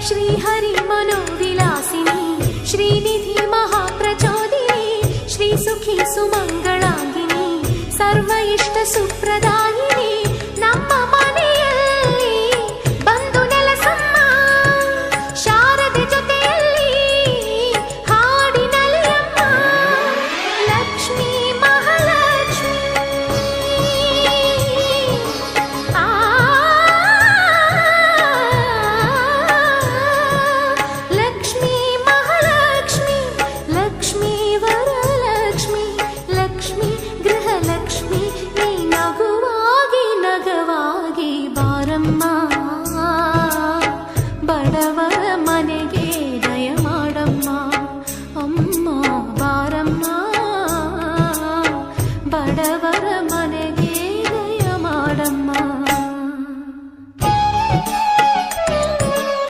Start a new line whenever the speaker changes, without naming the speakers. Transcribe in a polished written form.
श्रीहरि मनोविलासिनी श्रीनिधि महाप्रचोदिनी श्रीसुखी सुमंगलांगिनी सर्व इष्ट सुप्रदायिनी ನಮ್ಮ ಮನೆಯಲ್ಲಿ ಬಂದು ನೆಲೆಸಮ್ಮ ಶಾರದೆ ಜೊತೆಯಲ್ಲಿ ಹಾಡಿನಲ್ಲಿ ಅಮ್ಮ ಲಕ್ಷ್ಮೀ ಮಹಾಲಕ್ಷ್ಮಿ ಲಕ್ಷ್ಮೀ ಮಹಾಲಕ್ಷ್ಮಿ ಲಕ್ಷ್ಮೀ ವರಲಕ್ಷ್ಮಿ ಲಕ್ಷ್ಮೀ ಗೃಹಲಕ್ಷ್ಮಿ ನೀ ನಗುವಾಗಿ ನಗವಾಗಿ ಬಾರಮ್ಮ ಬಡವ